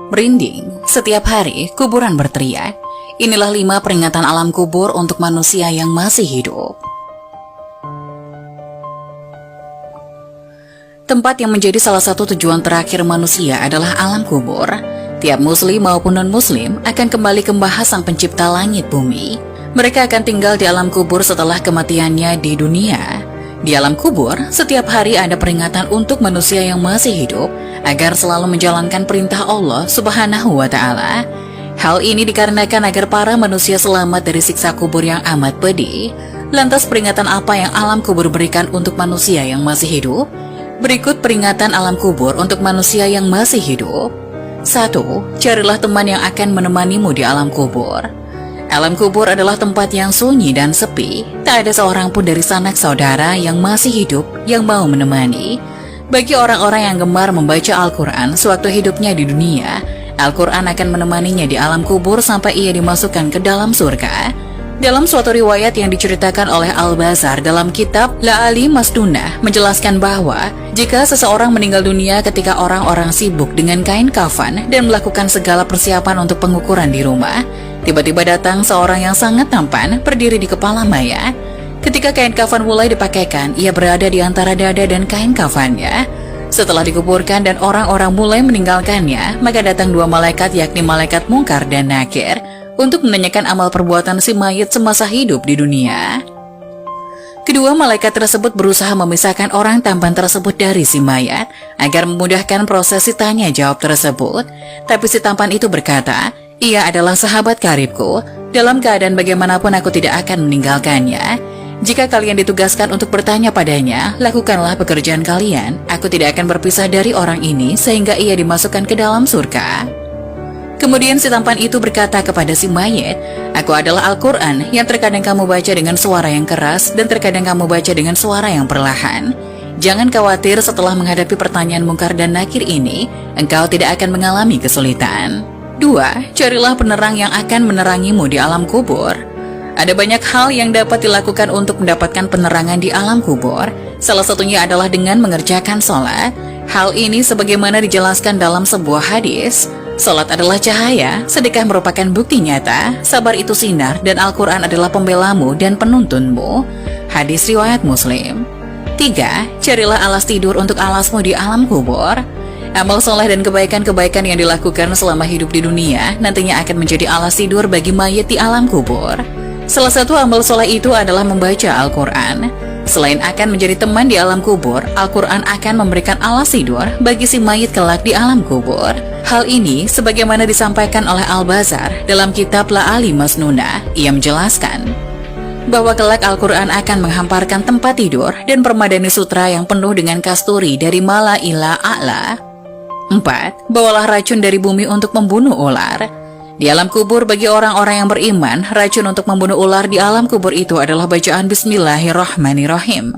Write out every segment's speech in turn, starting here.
Merinding, setiap hari kuburan berteriak. Inilah 5 peringatan alam kubur untuk manusia yang masih hidup. Tempat yang menjadi salah satu tujuan terakhir manusia adalah alam kubur. Tiap muslim maupun non-muslim akan kembali ke Maha Sang Pencipta langit bumi. Mereka akan tinggal di alam kubur setelah kematiannya di dunia. Di alam kubur, setiap hari ada peringatan untuk manusia yang masih hidup agar selalu menjalankan perintah Allah Subhanahu wa Ta'ala. Hal ini dikarenakan agar para manusia selamat dari siksa kubur yang amat pedih. Lantas peringatan apa yang alam kubur berikan untuk manusia yang masih hidup? Berikut peringatan alam kubur untuk manusia yang masih hidup. 1. Carilah teman yang akan menemanimu di alam kubur. Alam kubur adalah tempat yang sunyi dan sepi. Tak ada seorang pun dari sanak saudara yang masih hidup yang mau menemani. Bagi orang-orang yang gemar membaca Al-Quran sewaktu hidupnya di dunia, Al-Quran akan menemaninya di alam kubur sampai ia dimasukkan ke dalam surga. Dalam suatu riwayat yang diceritakan oleh Al-Bazar dalam kitab La'ali Masdunah menjelaskan bahwa jika seseorang meninggal dunia ketika orang-orang sibuk dengan kain kafan dan melakukan segala persiapan untuk pengukuran di rumah, tiba-tiba datang seorang yang sangat tampan berdiri di kepala mayat. Ketika kain kafan mulai dipakaikan, ia berada di antara dada dan kain kafannya. Setelah dikuburkan dan orang-orang mulai meninggalkannya, maka datang 2 malaikat yakni malaikat Mungkar dan Nakir untuk menanyakan amal perbuatan si mayit semasa hidup di dunia. Kedua malaikat tersebut berusaha memisahkan orang tampan tersebut dari si mayat agar memudahkan proses tanya jawab tersebut. Tapi si tampan itu berkata, "Ia adalah sahabat karibku. Dalam keadaan bagaimanapun aku tidak akan meninggalkannya. Jika kalian ditugaskan untuk bertanya padanya, lakukanlah pekerjaan kalian. Aku tidak akan berpisah dari orang ini sehingga ia dimasukkan ke dalam surga." Kemudian si tampan itu berkata kepada si mayit, "Aku adalah Al-Quran yang terkadang kamu baca dengan suara yang keras dan terkadang kamu baca dengan suara yang perlahan. Jangan khawatir, setelah menghadapi pertanyaan Mungkar dan Nakir ini, engkau tidak akan mengalami kesulitan." 2. Carilah penerang yang akan menerangimu di alam kubur. Ada banyak hal yang dapat dilakukan untuk mendapatkan penerangan di alam kubur. Salah satunya adalah dengan mengerjakan sholat. Hal ini sebagaimana dijelaskan dalam sebuah hadis. Salat adalah cahaya, sedekah merupakan bukti nyata, sabar itu sinar, dan Al-Quran adalah pembelamu dan penuntunmu. Hadis riwayat Muslim. 3. Carilah alas tidur untuk alasmu di alam kubur. Amal soleh dan kebaikan-kebaikan yang dilakukan selama hidup di dunia nantinya akan menjadi alas tidur bagi mayit di alam kubur. Salah satu amal soleh itu adalah membaca Al-Quran. Selain akan menjadi teman di alam kubur, Al-Quran akan memberikan alas tidur bagi si mayit kelak di alam kubur. Hal ini sebagaimana disampaikan oleh Al-Bazar dalam kitab La'ali Masnunah. Ia menjelaskan bahwa kelak Al-Quran akan menghamparkan tempat tidur dan permadani sutra yang penuh dengan kasturi dari Mala ila A'la. 4. Bawalah racun dari bumi untuk membunuh ular. Di alam kubur bagi orang-orang yang beriman, racun untuk membunuh ular di alam kubur itu adalah bacaan Bismillahirrahmanirrahim.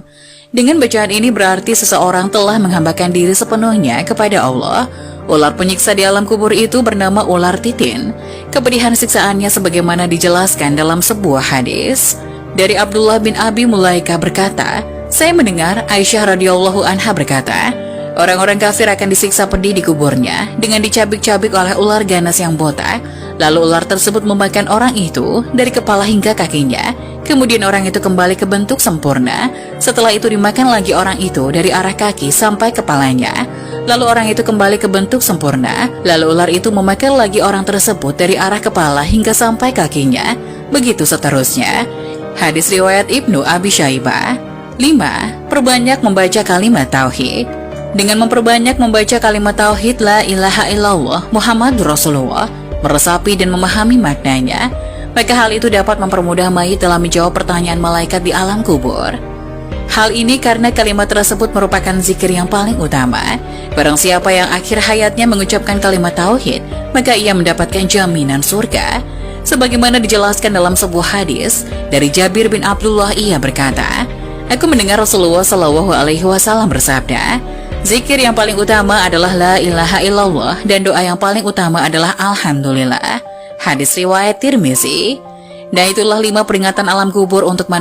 Dengan bacaan ini berarti seseorang telah menghambakan diri sepenuhnya kepada Allah. Ular penyiksa di alam kubur itu bernama ular titin. Kepedihan siksaannya sebagaimana dijelaskan dalam sebuah hadis. Dari Abdullah bin Abi Mulaika berkata, saya mendengar Aisyah radhiyallahu anha berkata, orang-orang kafir akan disiksa pedih di kuburnya dengan dicabik-cabik oleh ular ganas yang botak. Lalu ular tersebut memakan orang itu dari kepala hingga kakinya. Kemudian orang itu kembali ke bentuk sempurna. Setelah itu dimakan lagi orang itu dari arah kaki sampai kepalanya. Lalu orang itu kembali ke bentuk sempurna. Lalu ular itu memakan lagi orang tersebut dari arah kepala hingga sampai kakinya. Begitu seterusnya. Hadis riwayat Ibnu Abi Syaibah. 5. Perbanyak membaca kalimat tauhid. Dengan memperbanyak membaca kalimat tauhid La ilaha illallah Muhammadur Rasulullah, meresapi dan memahami maknanya, maka hal itu dapat mempermudah mayit dalam menjawab pertanyaan malaikat di alam kubur. Hal ini karena kalimat tersebut merupakan zikir yang paling utama. Barang siapa yang akhir hayatnya mengucapkan kalimat tauhid, maka ia mendapatkan jaminan surga. Sebagaimana dijelaskan dalam sebuah hadis dari Jabir bin Abdullah, ia berkata, aku mendengar Rasulullah SAW bersabda, zikir yang paling utama adalah La ilaha illallah dan doa yang paling utama adalah Alhamdulillah. Hadis riwayat Tirmizi. Nah, itulah 5 peringatan alam kubur untuk manusia